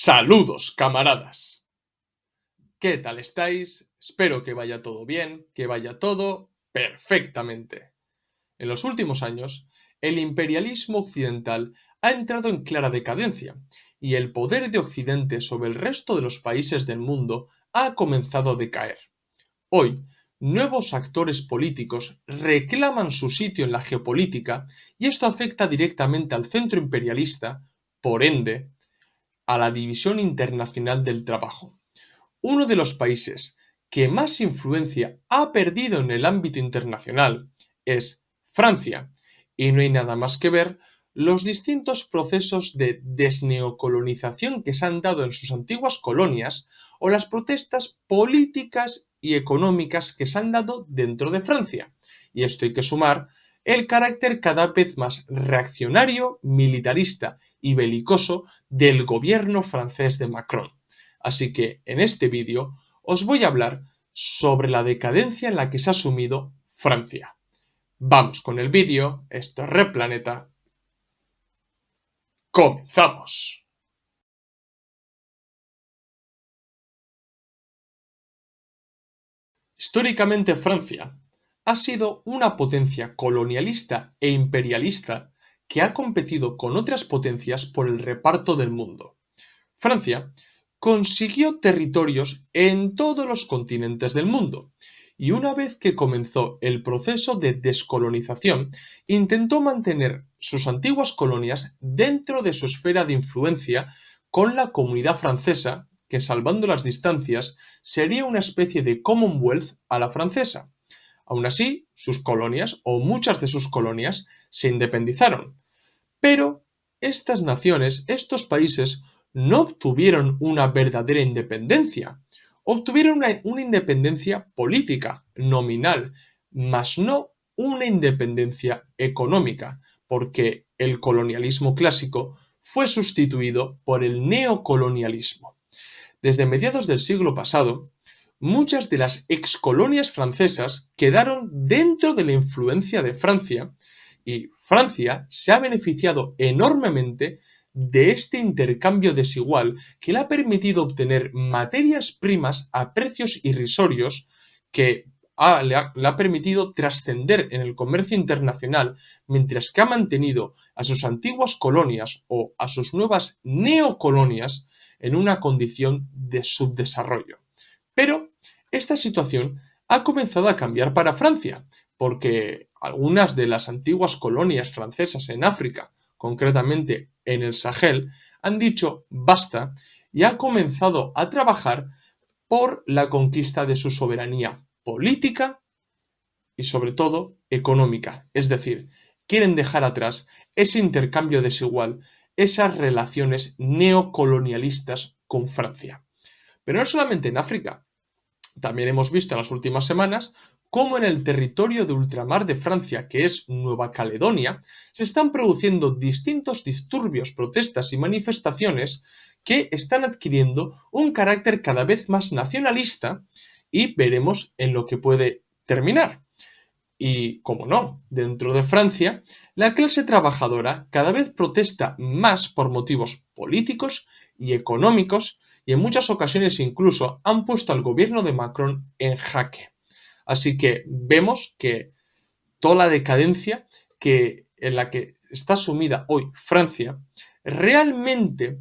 Saludos, camaradas. ¿Qué tal estáis? Espero que vaya todo bien, que vaya todo perfectamente. En los últimos años, el imperialismo occidental ha entrado en clara decadencia y el poder de Occidente sobre el resto de los países del mundo ha comenzado a decaer. Hoy, nuevos actores políticos reclaman su sitio en la geopolítica y esto afecta directamente al centro imperialista, por ende, a la División Internacional del Trabajo. Uno de los países que más influencia ha perdido en el ámbito internacional es Francia, y no hay nada más que ver los distintos procesos de desneocolonización que se han dado en sus antiguas colonias o las protestas políticas y económicas que se han dado dentro de Francia. Y esto hay que sumar el carácter cada vez más reaccionario, militarista y belicoso del gobierno francés de Macron. Así que en este vídeo os voy a hablar sobre la decadencia en la que se ha sumido Francia. Vamos con el vídeo, esto es Replaneta. ¡Comenzamos! Históricamente Francia ha sido una potencia colonialista e imperialista que ha competido con otras potencias por el reparto del mundo. Francia consiguió territorios en todos los continentes del mundo y una vez que comenzó el proceso de descolonización, intentó mantener sus antiguas colonias dentro de su esfera de influencia con la Comunidad Francesa, que salvando las distancias sería una especie de Commonwealth a la francesa. Aún así, sus colonias o muchas de sus colonias se independizaron. Pero estas naciones, estos países, no obtuvieron una verdadera independencia. Obtuvieron una independencia política, nominal, mas no una independencia económica, porque el colonialismo clásico fue sustituido por el neocolonialismo. Desde mediados del siglo pasado, muchas de las excolonias francesas quedaron dentro de la influencia de Francia y Francia se ha beneficiado enormemente de este intercambio desigual que le ha permitido obtener materias primas a precios irrisorios que le ha permitido trascender en el comercio internacional, mientras que ha mantenido a sus antiguas colonias o a sus nuevas neocolonias en una condición de subdesarrollo. Pero esta situación ha comenzado a cambiar para Francia, porque algunas de las antiguas colonias francesas en África, concretamente en el Sahel, han dicho basta y han comenzado a trabajar por la conquista de su soberanía política y sobre todo económica. Es decir, quieren dejar atrás ese intercambio desigual, esas relaciones neocolonialistas con Francia. Pero no solamente en África. También hemos visto en las últimas semanas cómo en el territorio de ultramar de Francia, que es Nueva Caledonia, se están produciendo distintos disturbios, protestas y manifestaciones que están adquiriendo un carácter cada vez más nacionalista y veremos en lo que puede terminar. Y, como no, dentro de Francia, la clase trabajadora cada vez protesta más por motivos políticos y económicos y en muchas ocasiones incluso han puesto al gobierno de Macron en jaque. Así que vemos que toda la decadencia en la que está sumida hoy Francia realmente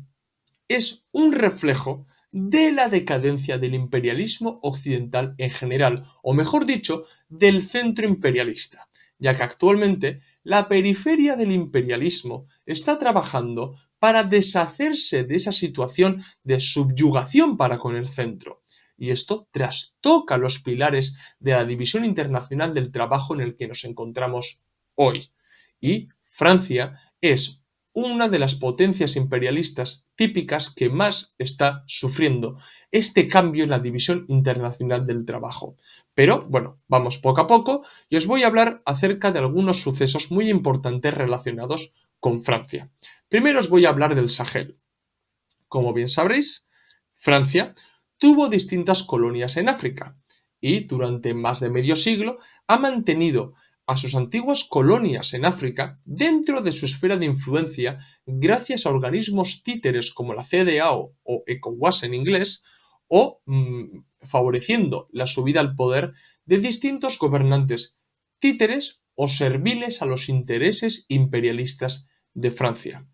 es un reflejo de la decadencia del imperialismo occidental en general, o mejor dicho, del centro imperialista, ya que actualmente la periferia del imperialismo está trabajando para deshacerse de esa situación de subyugación para con el centro. Y esto trastoca los pilares de la División Internacional del Trabajo en el que nos encontramos hoy. Y Francia es una de las potencias imperialistas típicas que más está sufriendo este cambio en la División Internacional del Trabajo. Pero bueno, vamos poco a poco y os voy a hablar acerca de algunos sucesos muy importantes relacionados con Francia. Primero os voy a hablar del Sahel. Como bien sabréis, Francia tuvo distintas colonias en África y durante más de medio siglo ha mantenido a sus antiguas colonias en África dentro de su esfera de influencia gracias a organismos títeres como la CEDEAO o ECOWAS en inglés, o favoreciendo la subida al poder de distintos gobernantes títeres o serviles a los intereses imperialistas de Francia.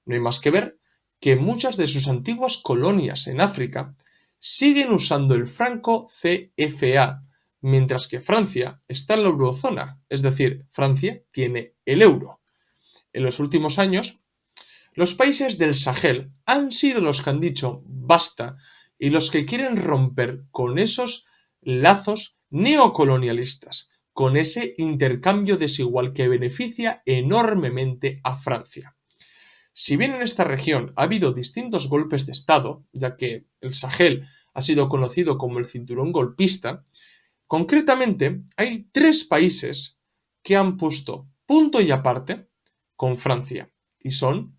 No hay más que ver que muchas de sus antiguas colonias en África siguen usando el franco CFA, mientras que Francia está en la eurozona, es decir, Francia tiene el euro. En los últimos años, los países del Sahel han sido los que han dicho basta y los que quieren romper con esos lazos neocolonialistas, con ese intercambio desigual que beneficia enormemente a Francia. Si bien en esta región ha habido distintos golpes de Estado, ya que el Sahel ha sido conocido como el cinturón golpista, concretamente hay 3 países que han puesto punto y aparte con Francia, y son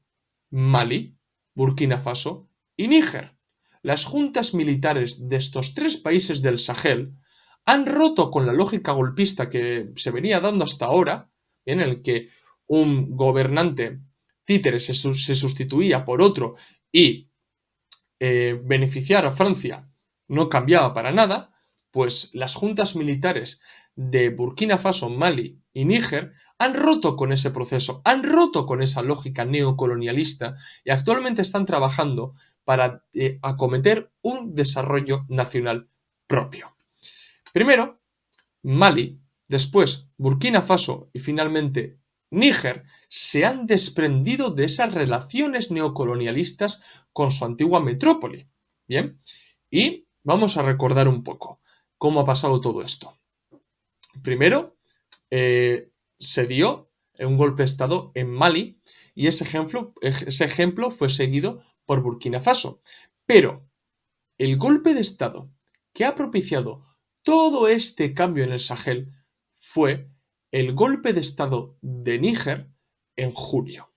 Mali, Burkina Faso y Níger. Las juntas militares de estos 3 países del Sahel han roto con la lógica golpista que se venía dando hasta ahora, en el que un gobernante títere se sustituía por otro y beneficiar a Francia no cambiaba para nada, pues las juntas militares de Burkina Faso, Mali y Níger han roto con ese proceso, han roto con esa lógica neocolonialista y actualmente están trabajando para acometer un desarrollo nacional propio. Primero, Mali, después Burkina Faso y finalmente Níger se han desprendido de esas relaciones neocolonialistas con su antigua metrópoli. Bien, y vamos a recordar un poco cómo ha pasado todo esto. Primero, se dio un golpe de Estado en Mali y ese ejemplo fue seguido por Burkina Faso. Pero el golpe de Estado que ha propiciado todo este cambio en el Sahel fue el golpe de Estado de Níger en julio.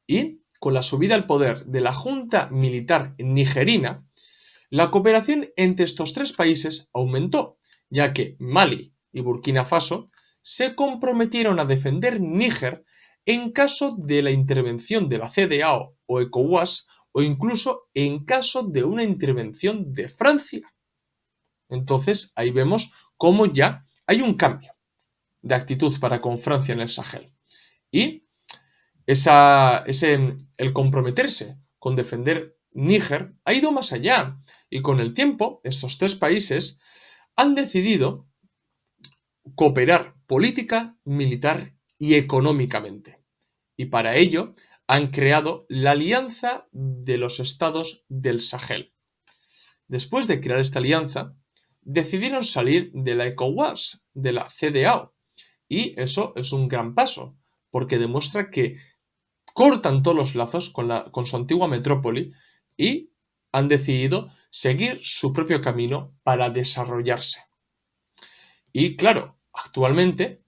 Y con la subida al poder de la junta militar nigerina, la cooperación entre estos 3 países aumentó, ya que Mali y Burkina Faso se comprometieron a defender Níger en caso de la intervención de la CEDEAO o ECOWAS o incluso en caso de una intervención de Francia. Entonces ahí vemos cómo ya hay un cambio de actitud para con Francia en el Sahel. Y el comprometerse con defender Níger ha ido más allá. Y con el tiempo, estos 3 países han decidido cooperar política, militar y económicamente. Y para ello han creado la Alianza de los Estados del Sahel. Después de crear esta alianza, decidieron salir de la ECOWAS, de la CEDEAO. Y eso es un gran paso, porque demuestra que cortan todos los lazos con su antigua metrópoli y han decidido seguir su propio camino para desarrollarse. Y claro, actualmente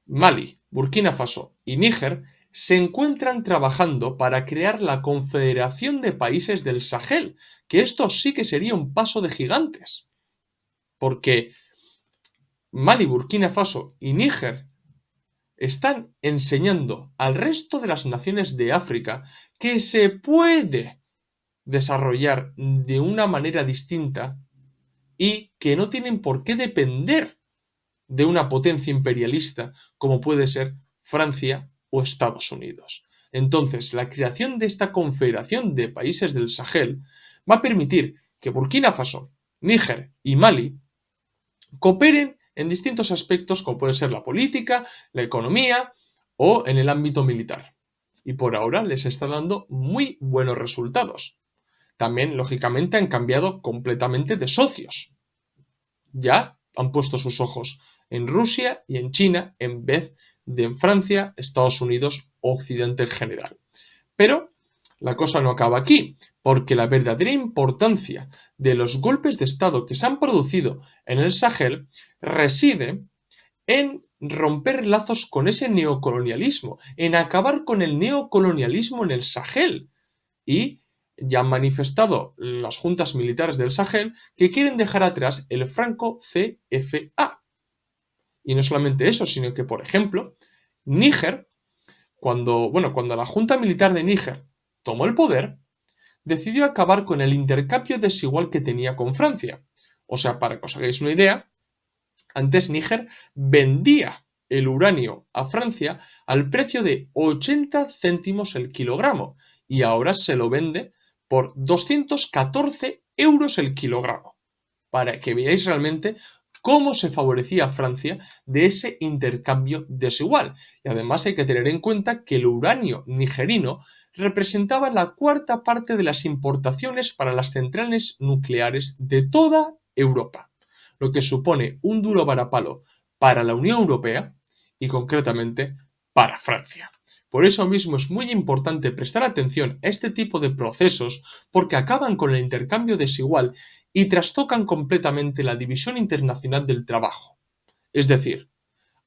Mali, Burkina Faso y Níger se encuentran trabajando para crear la Confederación de Países del Sahel, que esto sí que sería un paso de gigantes, porque Mali, Burkina Faso y Níger están enseñando al resto de las naciones de África que se puede desarrollar de una manera distinta y que no tienen por qué depender de una potencia imperialista como puede ser Francia o Estados Unidos. Entonces, la creación de esta confederación de países del Sahel va a permitir que Burkina Faso, Níger y Mali cooperen en distintos aspectos como puede ser la política, la economía o en el ámbito militar. Y por ahora les está dando muy buenos resultados. También, lógicamente, han cambiado completamente de socios. Ya han puesto sus ojos en Rusia y en China en vez de en Francia, Estados Unidos o Occidente en general. Pero la cosa no acaba aquí, porque la verdadera importancia de los golpes de Estado que se han producido en el Sahel reside en romper lazos con ese neocolonialismo, en acabar con el neocolonialismo en el Sahel. Y ya han manifestado las juntas militares del Sahel que quieren dejar atrás el franco CFA. Y no solamente eso, sino que, por ejemplo, Níger, cuando la Junta Militar de Níger tomó el poder, decidió acabar con el intercambio desigual que tenía con Francia. O sea, para que os hagáis una idea, antes Níger vendía el uranio a Francia al precio de 80 céntimos el kilogramo y ahora se lo vende por 214 euros el kilogramo. Para que veáis realmente cómo se favorecía a Francia de ese intercambio desigual. Y además hay que tener en cuenta que el uranio nigerino representaba la cuarta parte de las importaciones para las centrales nucleares de toda Europa, lo que supone un duro varapalo para la Unión Europea y concretamente para Francia. Por eso mismo es muy importante prestar atención a este tipo de procesos porque acaban con el intercambio desigual y trastocan completamente la división internacional del trabajo. Es decir,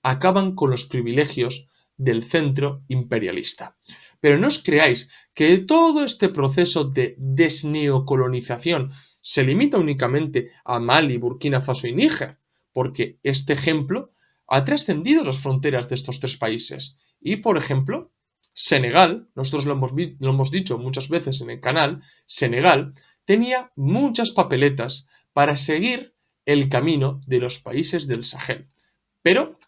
acaban con los privilegios del centro imperialista. Pero no os creáis que todo este proceso de desneocolonización se limita únicamente a Mali, Burkina Faso y Níger, porque este ejemplo ha trascendido las fronteras de estos tres países. Y, por ejemplo, Senegal, nosotros lo hemos dicho muchas veces en el canal, Senegal tenía muchas papeletas para seguir el camino de los países del Sahel. Pero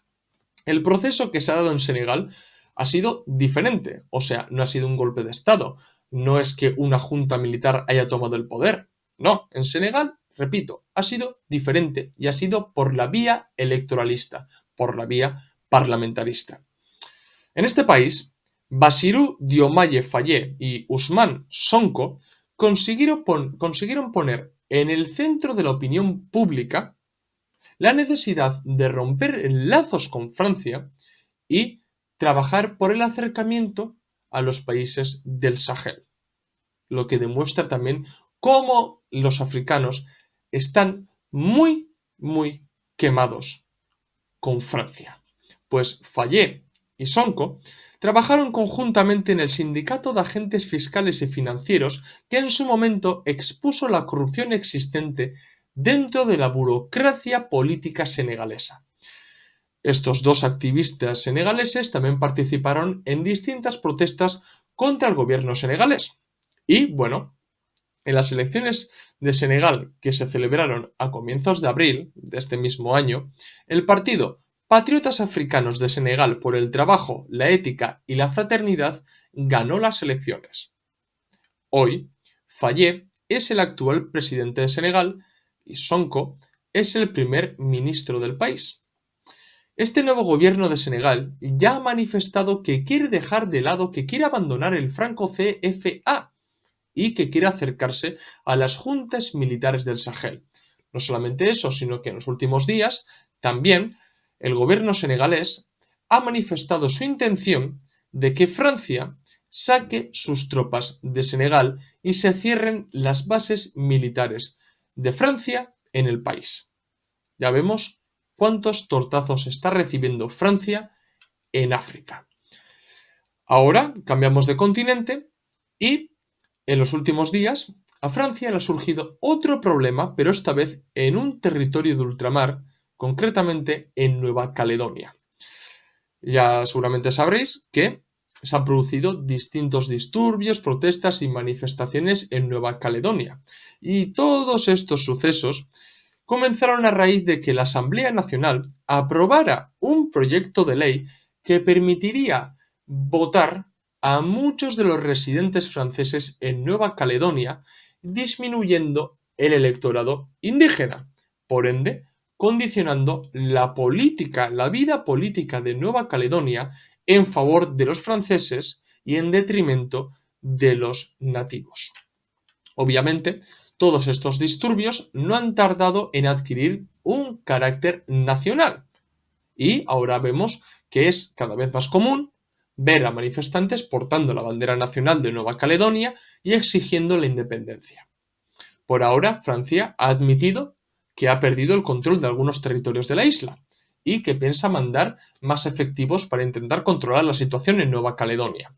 el proceso que se ha dado en Senegal ha sido diferente, o sea, no ha sido un golpe de Estado, no es que una junta militar haya tomado el poder, no, en Senegal, repito, ha sido diferente y ha sido por la vía electoralista, por la vía parlamentarista. En este país, Bassirou Diomaye Faye y Ousmane Sonko consiguieron poner en el centro de la opinión pública la necesidad de romper lazos con Francia y trabajar por el acercamiento a los países del Sahel, lo que demuestra también cómo los africanos están muy, muy quemados con Francia. Pues Faye y Sonko trabajaron conjuntamente en el Sindicato de Agentes Fiscales y Financieros que en su momento expuso la corrupción existente dentro de la burocracia política senegalesa. Estos dos activistas senegaleses también participaron en distintas protestas contra el gobierno senegalés. Y bueno, en las elecciones de Senegal que se celebraron a comienzos de abril de este mismo año, el partido Patriotas Africanos de Senegal por el Trabajo, la Ética y la Fraternidad ganó las elecciones. Hoy, Faye es el actual presidente de Senegal y Sonko es el primer ministro del país. Este nuevo gobierno de Senegal ya ha manifestado que quiere dejar de lado, que quiere abandonar el franco CFA y que quiere acercarse a las juntas militares del Sahel. No solamente eso, sino que en los últimos días también el gobierno senegalés ha manifestado su intención de que Francia saque sus tropas de Senegal y se cierren las bases militares de Francia en el país. Ya vemos cuántos tortazos está recibiendo Francia en África. Ahora cambiamos de continente y en los últimos días a Francia le ha surgido otro problema, pero esta vez en un territorio de ultramar, concretamente en Nueva Caledonia. Ya seguramente sabréis que se han producido distintos disturbios, protestas y manifestaciones en Nueva Caledonia. Y todos estos sucesos comenzaron a raíz de que la Asamblea Nacional aprobara un proyecto de ley que permitiría votar a muchos de los residentes franceses en Nueva Caledonia, disminuyendo el electorado indígena. Por ende, condicionando la vida política de Nueva Caledonia en favor de los franceses y en detrimento de los nativos. Obviamente, todos estos disturbios no han tardado en adquirir un carácter nacional y ahora vemos que es cada vez más común ver a manifestantes portando la bandera nacional de Nueva Caledonia y exigiendo la independencia. Por ahora, Francia ha admitido que ha perdido el control de algunos territorios de la isla y que piensa mandar más efectivos para intentar controlar la situación en Nueva Caledonia.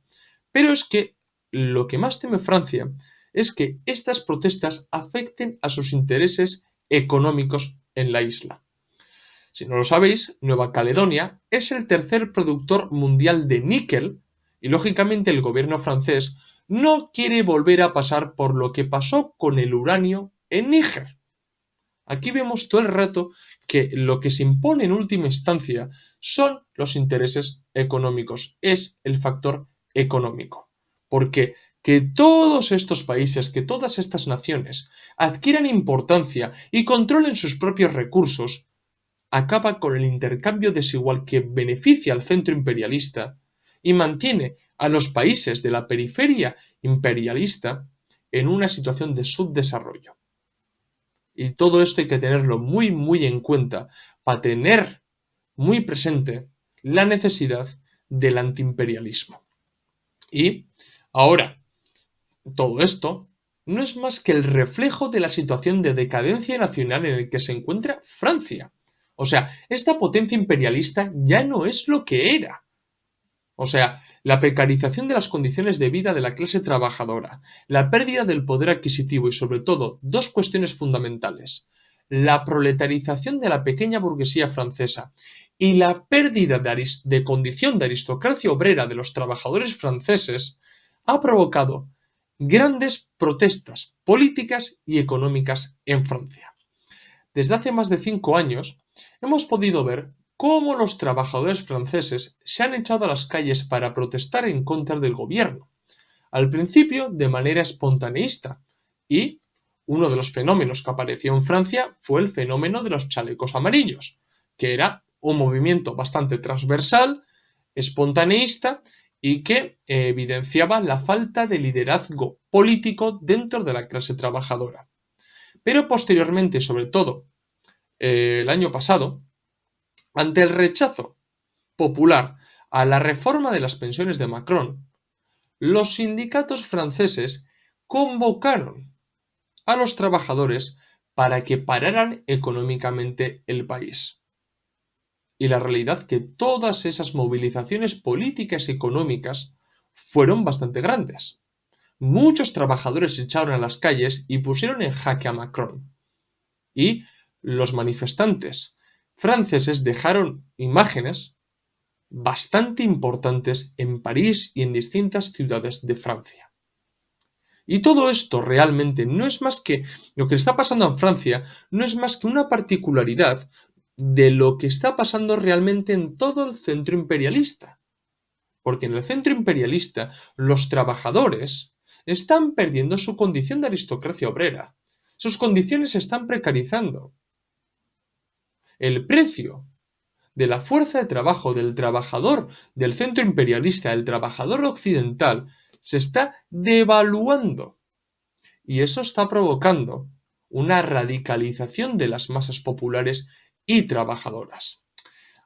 Pero es que lo que más teme Francia es que estas protestas afecten a sus intereses económicos en la isla. Si no lo sabéis, Nueva Caledonia es el tercer productor mundial de níquel y lógicamente el gobierno francés no quiere volver a pasar por lo que pasó con el uranio en Níger. Aquí vemos todo el rato que lo que se impone en última instancia son los intereses económicos, es el factor económico. Porque que todos estos países, que todas estas naciones adquieran importancia y controlen sus propios recursos, acaba con el intercambio desigual que beneficia al centro imperialista y mantiene a los países de la periferia imperialista en una situación de subdesarrollo. Y todo esto hay que tenerlo muy, muy en cuenta para tener muy presente la necesidad del antiimperialismo. Y ahora, todo esto no es más que el reflejo de la situación de decadencia nacional en el que se encuentra Francia. O sea, esta potencia imperialista ya no es lo que era. O sea, la precarización de las condiciones de vida de la clase trabajadora, la pérdida del poder adquisitivo y sobre todo dos cuestiones fundamentales, la proletarización de la pequeña burguesía francesa y la pérdida de condición de aristocracia obrera de los trabajadores franceses, ha provocado grandes protestas políticas y económicas en Francia. Desde hace más de 5 años hemos podido ver cómo los trabajadores franceses se han echado a las calles para protestar en contra del gobierno, al principio de manera espontaneísta, y uno de los fenómenos que apareció en Francia fue el fenómeno de los chalecos amarillos, que era un movimiento bastante transversal, espontaneísta y que evidenciaba la falta de liderazgo político dentro de la clase trabajadora. Pero posteriormente, sobre todo el año pasado, ante el rechazo popular a la reforma de las pensiones de Macron, los sindicatos franceses convocaron a los trabajadores para que pararan económicamente el país. Y la realidad que todas esas movilizaciones políticas y económicas fueron bastante grandes. Muchos trabajadores se echaron a las calles y pusieron en jaque a Macron. Y los manifestantes franceses dejaron imágenes bastante importantes en París y en distintas ciudades de Francia. Y todo esto realmente no es más que lo que está pasando en Francia, no es más que una particularidad de lo que está pasando realmente en todo el centro imperialista. Porque en el centro imperialista los trabajadores están perdiendo su condición de aristocracia obrera. Sus condiciones se están precarizando. El precio de la fuerza de trabajo del trabajador del centro imperialista, el trabajador occidental, se está devaluando. Y eso está provocando una radicalización de las masas populares y trabajadoras.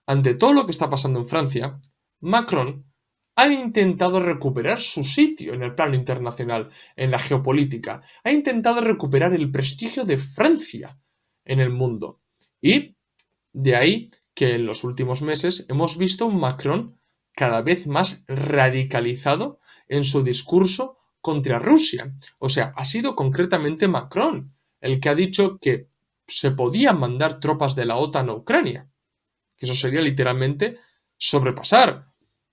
Ante todo lo que está pasando en Francia, Macron ha intentado recuperar su sitio en el plano internacional, en la geopolítica, ha intentado recuperar el prestigio de Francia en el mundo. Y de ahí que en los últimos meses hemos visto un Macron cada vez más radicalizado en su discurso contra Rusia. O sea, ha sido concretamente Macron el que ha dicho que se podían mandar tropas de la OTAN a Ucrania. Que eso sería literalmente sobrepasar,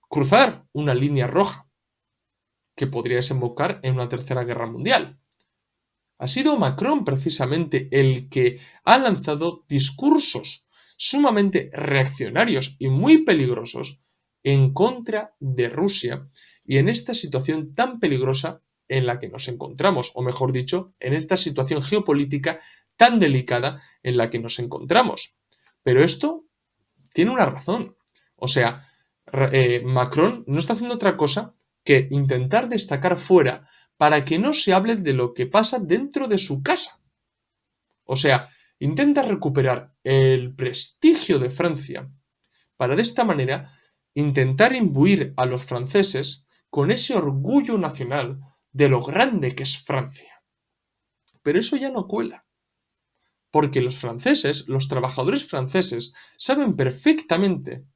cruzar una línea roja que podría desembocar en una tercera guerra mundial. Ha sido Macron precisamente el que ha lanzado discursos sumamente reaccionarios y muy peligrosos en contra de Rusia y en esta situación tan peligrosa en la que nos encontramos, o mejor dicho, en esta situación geopolítica tan delicada en la que nos encontramos. Pero esto tiene una razón. O sea, Macron no está haciendo otra cosa que intentar destacar fuera para que no se hable de lo que pasa dentro de su casa. O sea, intenta recuperar el prestigio de Francia para de esta manera intentar imbuir a los franceses con ese orgullo nacional de lo grande que es Francia. Pero eso ya no cuela. Porque los franceses, los trabajadores franceses, saben perfectamente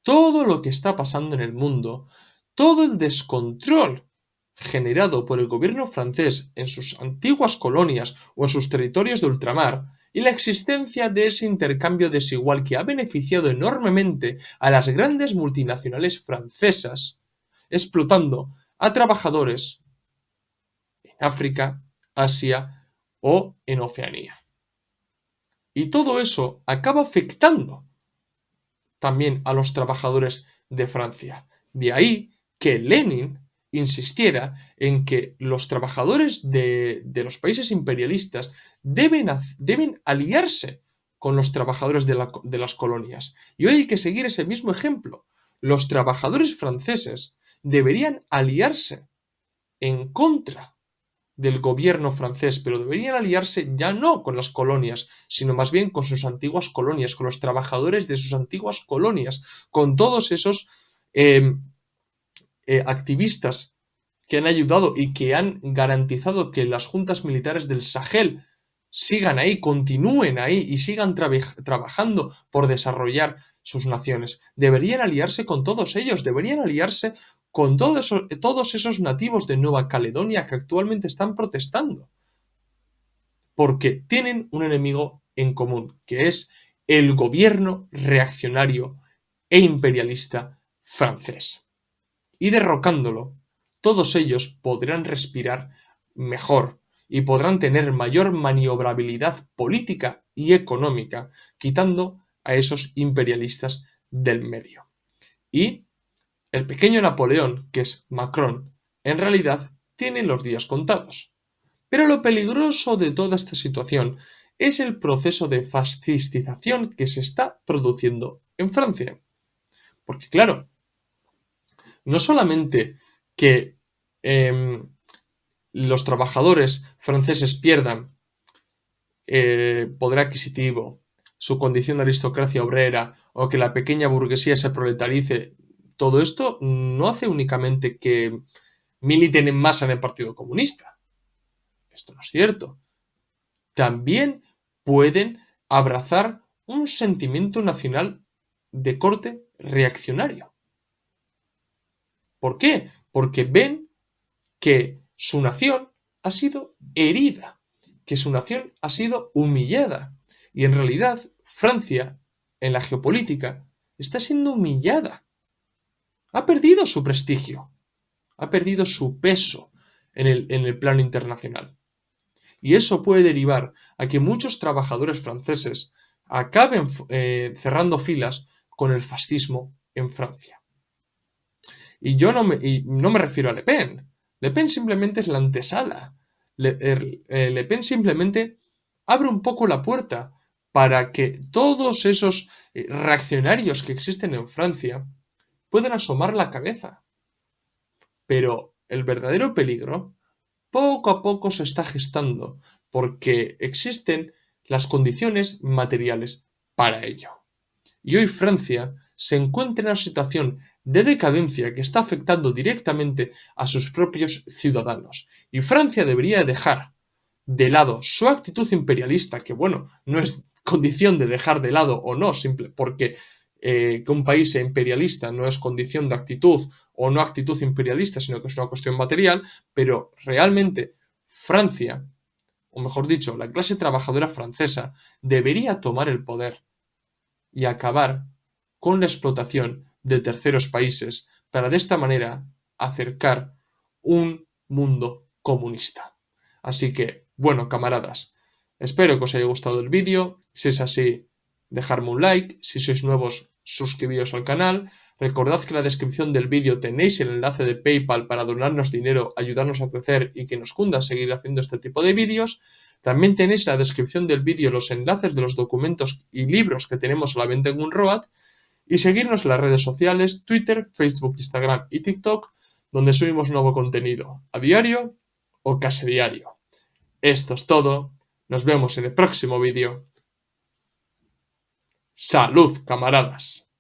todo lo que está pasando en el mundo, todo el descontrol generado por el gobierno francés en sus antiguas colonias o en sus territorios de ultramar, y la existencia de ese intercambio desigual que ha beneficiado enormemente a las grandes multinacionales francesas, explotando a trabajadores en África, Asia o en Oceanía. Y todo eso acaba afectando también a los trabajadores de Francia. De ahí que Lenin insistiera en que los trabajadores de los países imperialistas deben aliarse con los trabajadores de las colonias. Y hoy hay que seguir ese mismo ejemplo. Los trabajadores franceses deberían aliarse en contra del gobierno francés, pero deberían aliarse ya no con las colonias, sino más bien con sus antiguas colonias, con los trabajadores de sus antiguas colonias, con todos esos eh, activistas que han ayudado y que han garantizado que las juntas militares del Sahel sigan ahí, continúen ahí y sigan trabajando por desarrollar sus naciones. Deberían aliarse con todos ellos, deberían aliarse con todos esos nativos de Nueva Caledonia que actualmente están protestando, porque tienen un enemigo en común, que es el gobierno reaccionario e imperialista francés. Y derrocándolo, todos ellos podrán respirar mejor y podrán tener mayor maniobrabilidad política y económica, quitando a esos imperialistas del medio. Y el pequeño Napoleón, que es Macron, en realidad tiene los días contados. Pero lo peligroso de toda esta situación es el proceso de fascistización que se está produciendo en Francia. Porque claro, no solamente que los trabajadores franceses pierdan poder adquisitivo, su condición de aristocracia obrera o que la pequeña burguesía se proletarice, todo esto no hace únicamente que militen en masa en el Partido Comunista. Esto no es cierto. También pueden abrazar un sentimiento nacional de corte reaccionario. ¿Por qué? Porque ven que su nación ha sido herida, que su nación ha sido humillada. Y en realidad, Francia, en la geopolítica, está siendo humillada. Ha perdido su prestigio, ha perdido su peso en el plano internacional. Y eso puede derivar a que muchos trabajadores franceses acaben cerrando filas con el fascismo en Francia. Y yo no me refiero a Le Pen. Le Pen simplemente es la antesala. Le Pen simplemente abre un poco la puerta para que todos esos reaccionarios que existen en Francia puedan asomar la cabeza. Pero el verdadero peligro poco a poco se está gestando porque existen las condiciones materiales para ello. Y hoy Francia se encuentra en una situación de decadencia que está afectando directamente a sus propios ciudadanos. Y Francia debería dejar de lado su actitud imperialista, que bueno, no es condición de dejar de lado o no, porque que un país sea imperialista no es condición de actitud o no actitud imperialista, sino que es una cuestión material, pero realmente Francia, o mejor dicho, la clase trabajadora francesa, debería tomar el poder y acabar con la explotación de terceros países para de esta manera acercar un mundo comunista. Así que, bueno, camaradas, espero que os haya gustado el vídeo. Si es así, dejadme un like. Si sois nuevos, suscribíos al canal. Recordad que en la descripción del vídeo tenéis el enlace de PayPal para donarnos dinero, ayudarnos a crecer y que nos cunda seguir haciendo este tipo de vídeos. También tenéis en la descripción del vídeo los enlaces de los documentos y libros que tenemos a la venta en Unroad. Y seguirnos en las redes sociales, Twitter, Facebook, Instagram y TikTok, donde subimos nuevo contenido a diario o casi diario. Esto es todo. Nos vemos en el próximo vídeo. ¡Salud, camaradas!